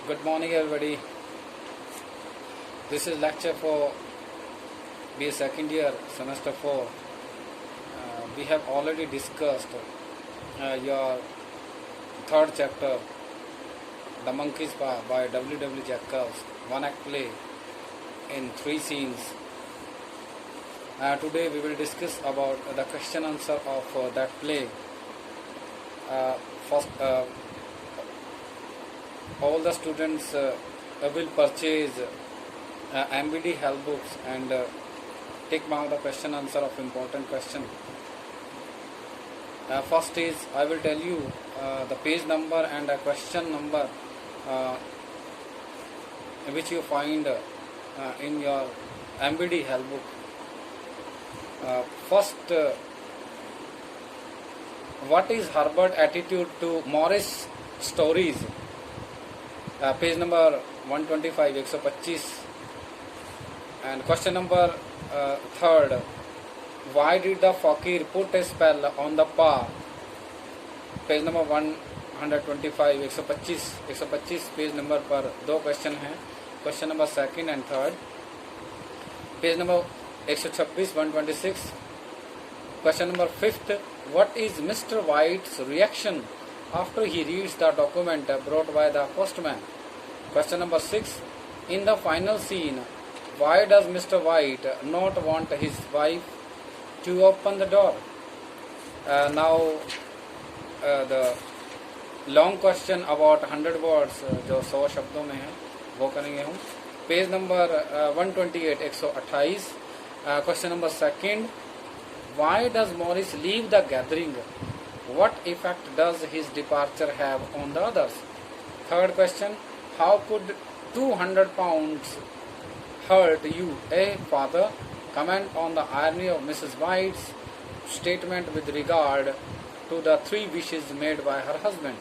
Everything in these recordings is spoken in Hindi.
Good morning, everybody. This is lecture for BA second year, semester 4. We have already discussed your third chapter, The Monkey's Paw by W. Jacobs, one act play in 3 scenes. Today we will discuss about the question answer of that play. First, all the students will purchase MBD help books and take down the question answer of important question. First is I will tell you the page number and a question number which you find in your MBD help book. First, what is Herbert attitude to Morris stories? Page number 125, 125. And question number third, why did the fakir put a spell on the paw? Page number 125, 125 page number पर दो क्वेश्चन हैं. Question number second and third. Page number 126, 126. Question number 5th, what is Mr. White's reaction after he reads the document brought by the postman? Question number 6, in the final scene, why does Mr. White not want his wife to open the door? Now, the long question about 100 words, जो 100 शब्दों में है, वो करेंगे हम. Page number 128, 128. Question number 2nd, why does Morris leave the gathering? What effect does his departure have on the others? Third question, how could 200 pounds hurt you, a father? Comment on the irony of Mrs. White's statement with regard to the 3 wishes made by her husband.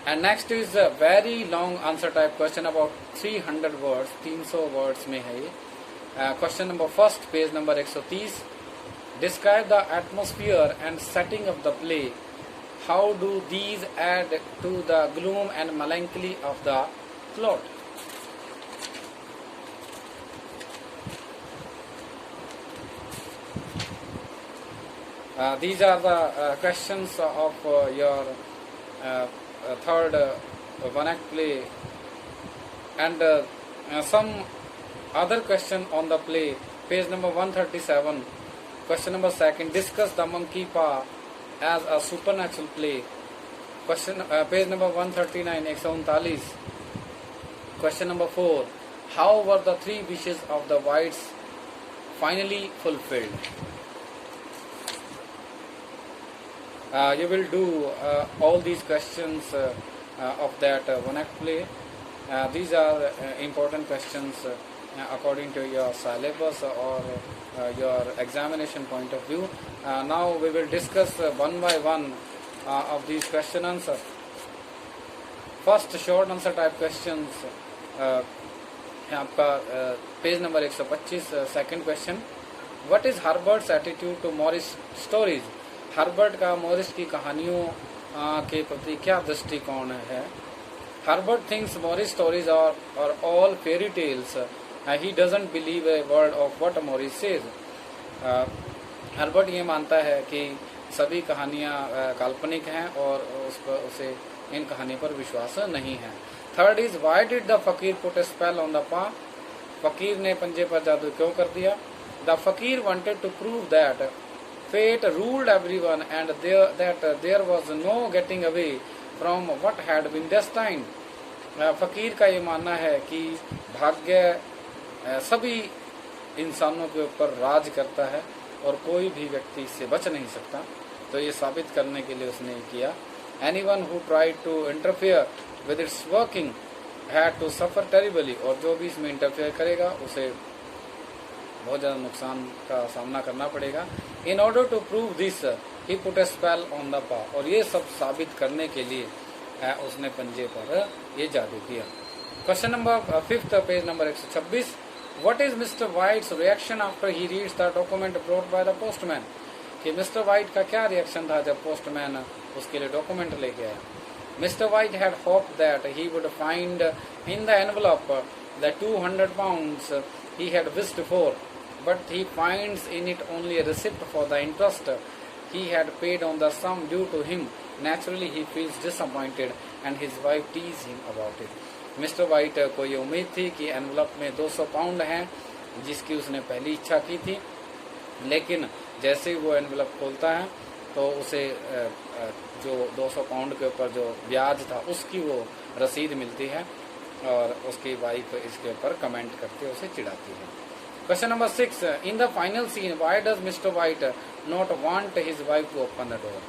And next is a very long answer type question about 300 words, 300 words में है ये. Question number 1st, page number 130. Describe the atmosphere and setting of the play. How do these add to the gloom and melancholy of the plot? These are the questions of your third one act play, and some other question on the play. Page number 137. Question number 2nd, discuss the monkey paw as a supernatural play. Question page number 139, 139. Question number 4, how were the 3 wishes of the Whites finally fulfilled? You will do all these questions of that one act play. These are important questions according to your syllabus or your examination point of view. Now we will discuss one by one of these question answers. First, short answer type questions. आपका page number 125. Second question, what is Herbert's attitude to Morris stories? Herbert का मॉरिस की कहानियों के प्रति क्या दृष्टिकोण है? Herbert thinks Morris stories are all fairy tales. He doesn't believe a word of what Morris says. Herbert ये मानता है कि सभी कहानियाँ काल्पनिक हैं और उसे इन कहानी पर विश्वास नहीं है. Third is why did the फकीर put A spell on the पा? फकीर ने पंजे पर जादू क्यों कर दिया? The fakir wanted to prove that fate ruled everyone and there was no getting away from what had been destined. फकीर का ये मानना है कि भाग्य सभी इंसानों के ऊपर राज करता है और कोई भी व्यक्ति इससे बच नहीं सकता. तो ये साबित करने के लिए उसने किया. Anyone who tried to interfere with its working had to suffer terribly. और जो भी इसमें इंटरफेयर करेगा उसे बहुत ज़्यादा नुकसान का सामना करना पड़ेगा. In order to prove this, he put a spell on the paw. और ये सब साबित करने के लिए उसने पंजे पर ये जादू किया. Question number 5th, page number 126. What is Mr. White's reaction after he reads the document brought by the postman? कि मिस्टर वाइट का क्या रिएक्शन था जब पोस्टमैन उसके लिए डॉक्यूमेंट लेके आया. Mr. White had hoped that he would find in the envelope the 200 pounds he had wished for, but he finds in it only a receipt for the interest he had paid on the sum due to him. Naturally, he feels disappointed and his wife teases him about it. Mister white को ये उम्मीद थी कि एनवलप में 200 पाउंड हैं जिसकी उसने पहली इच्छा की थी, लेकिन जैसे ही वो एनवलप खोलता है तो उसे जो 200 पाउंड के ऊपर जो ब्याज था उसकी वो रसीद मिलती है और उसकी वाइफ इसके ऊपर कमेंट करके उसे चिढ़ाती है। Question number 6, in the final scene why does Mr White not want his wife to open the door.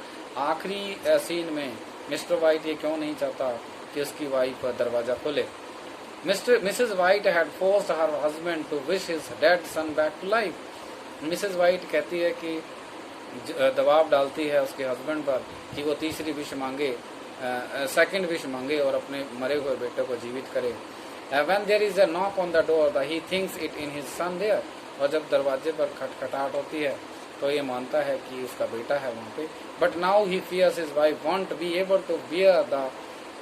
आखिरी सीन में मिस्टर वाइट ये क्यों नहीं चाहता कि उसकी वाइफ दरवाजा खोले। Mrs White had forced her husband to wish his dead son back to life. Mrs White कहती है कि दबाव डालती है उसके हस्बैंड पर कि वो तीसरी विश मांगे, सेकंड विश मांगे और अपने मरे हुए बेटे को जीवित करे। When there is a knock on the door he thinks it in his son there. और जब दरवाजे पर खटखटाहट होती है तो ये मानता है कि उसका बेटा है वहाँ पे। But now he fears his wife won't be able to bear the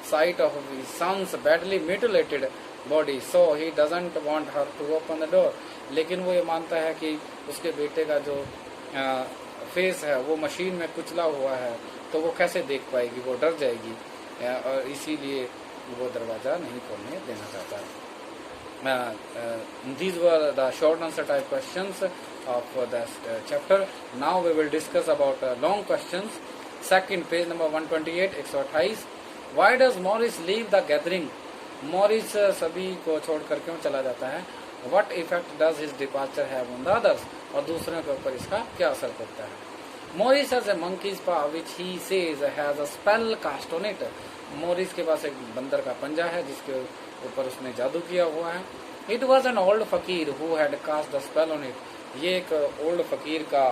sight of his son's badly mutilated body, so he doesn't want her to open the door. लेकिन वो ये मानता है कि उसके बेटे का जो फेस है वो मशीन में कुचला हुआ है तो वो कैसे देख पाएगी, वो डर जाएगी और इसीलिए वो दरवाजा नहीं खोलने देना चाहता है। These were the short answer type questions of the chapter. Now we will discuss about long questions. Second, page number 128, 128. Why does Morris leave the gathering? Morris सभी को छोड़कर क्यों चला जाता है? What effect does his departure have on the others? और दूसरों के ऊपर इसका क्या असर पड़ता है? Morris has a monkey's paw which he says has a spell cast on it. Morris के पास एक बंदर का पंजा है जिसके ऊपर उसने जादू किया हुआ है। It was an old fakir who had cast the spell on it. ये एक ओल्ड फकीर का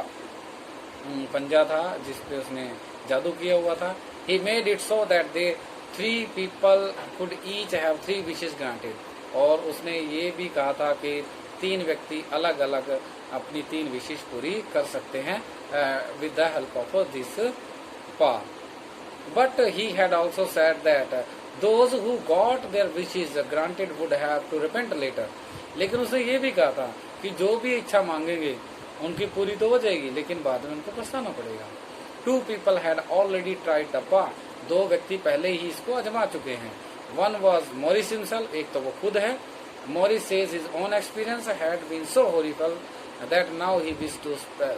पंजा था जिसपे उसने जादू किया हुआ था। He made it so that they 3 people could each have 3 wishes granted. और उसने ये भी कहा था कि 3 व्यक्ति अलग अलग अपनी 3 विशेष पूरी कर सकते हैं with the help of this paw. But he had also said that those who got their wishes granted would have to repent later. लेकिन उसने ये भी कहा था कि जो भी इच्छा मांगेंगे उनकी पूरी तो हो जाएगी लेकिन बाद में उनको पछताना पड़ेगा। 2 people had already tried the paw. 2 व्यक्ति पहले ही इसको आजमा चुके हैं। One was Morris himself. एक तो वो खुद है। Morris says his own experience had been so horrible that now he wished to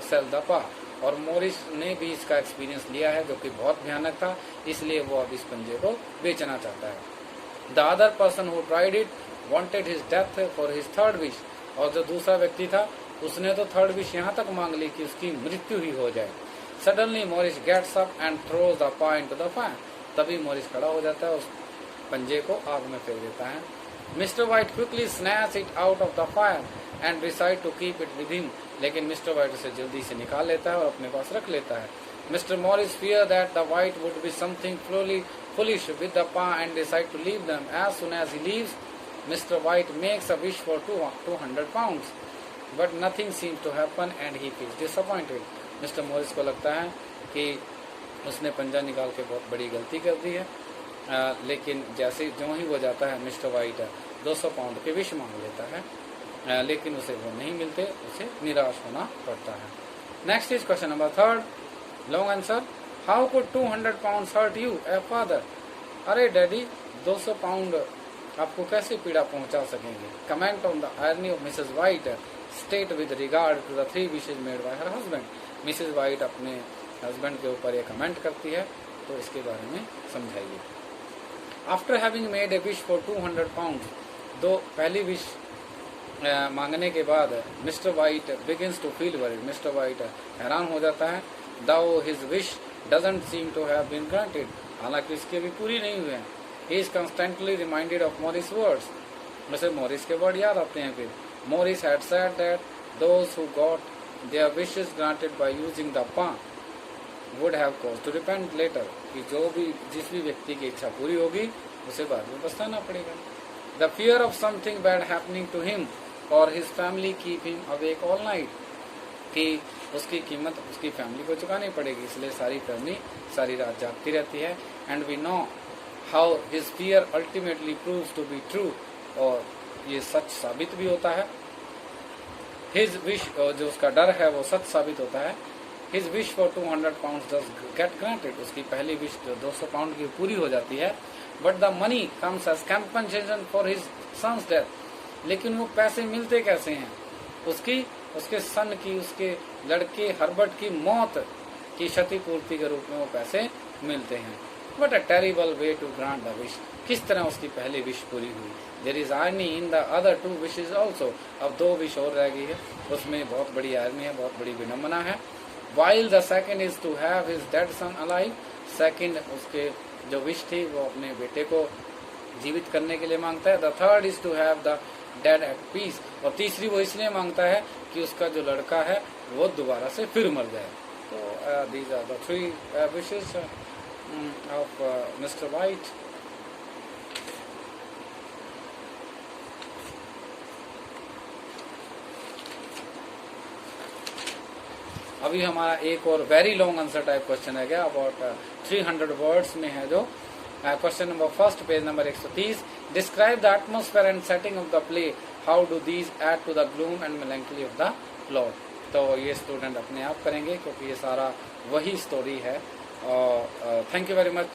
sell the paw. और मोरिस ने भी इसका एक्सपीरियंस लिया है जो कि बहुत भयानक था, इसलिए वो अब इस पंजे को बेचना चाहता है। The other person who tried it wanted his death for his third wish. और जो दूसरा व्यक्ति था उसने तो थर्ड विश यहाँ तक मांग ली कि उसकी मृत्यु ही हो जाए। Suddenly Morris gets up and throws the paw into the fire. तभी मोरिस खड़ा हो जाता है, उस पंजे को आग में फेंक देता है। Mr. White quickly snatches it out of the fire and decides to keep it with him. लेकिन मिस्टर वाइट उसे जल्दी से निकाल लेता है और अपने पास रख लेता है। Mr. Morris fears that the white would be something foolish with the paw and decide to leave them. As soon as he leaves, Mr. White makes a wish for 200 pounds, but nothing seems to happen and he feels disappointed. Mister Morris को लगता है कि उसने पंजा निकाल के बहुत बड़ी गलती कर दी है, लेकिन जैसे जो ही वो जाता है मिस्टर वाइट 200 पाउंड के विश मांग लेता है, लेकिन उसे वो नहीं मिलते, उसे निराश होना पड़ता है। Next is question number 3, long answer. How could 200 pound hurt you a father? अरे डैडी 200 पाउंड आपको कैसे पीड़ा पहुंचा सकेंगे? Comment on the irony of Mrs White state with regard to the 3 wishes made by her husband. Mrs White अपने हस्बैंड के ऊपर ये कमेंट करती है, तो इसके बारे में समझाइए। After having made a wish for 200 pound, दो पहली विश मांगने के बाद Mr White begins to feel worried. Mr White हैरान हो जाता है। Though his wish doesn't seem to have been granted, हालांकि इसकी अभी पूरी नहीं हुई है। He is constantly reminded of Morris words, उसे मॉरिस के वर्ड याद आते हैं। फिर Morris had said that those who got their wishes granted by using the palm would have cause to repent later, कि जो भी जिस भी व्यक्ति की इच्छा पूरी होगी उसे बाद में पछताना पड़ेगा। The fear of something bad happening to him और his family keep him awake all night, कि उसकी कीमत उसकी फैमिली को चुकानी पड़ेगी, इसलिए सारी फैमिली सारी रात जागती रहती है। And we know how his fear ultimately proves to be true, और ये सच साबित भी होता है। हिज विश, जो उसका डर है वो सच साबित होता है। His wish for 200 pound does get granted, उसकी पहली विश जो 200 पाउंड की पूरी हो जाती है। But the money comes as compensation for his son's death, लेकिन वो पैसे मिलते कैसे हैं? उसके सन की, उसके लड़के हर्बर्ट की मौत की क्षतिपूर्ति के रूप में वो पैसे मिलते हैं। But a terrible way to grant the wish, किस तरह उसकी पहली विश पूरी हुई। There is irony in the other 2 wishes also, अब 2 विश और रह गई है, उसमें बहुत बड़ी आयरनी है, बहुत बड़ी विडम्बना है। While the second is to have his dead son alive, second उसके जो विश थी वो अपने बेटे को जीवित करने के लिए मांगता है। The third is to have the dead at peace, और तीसरी वो इसलिए मांगता है कि उसका जो लड़का है वो दोबारा से फिर मर जाए। तो these are the 3 wishes of mister White. अभी हमारा एक और very long answer type question है क्या, अबाउट 300 वर्ड्स में है जो question number first, page number 130। Describe the atmosphere and setting of the play, how do these add to the gloom and melancholy of the plot. तो ये स्टूडेंट अपने आप करेंगे क्योंकि ये सारा वही स्टोरी है। और थैंक यू वेरी मच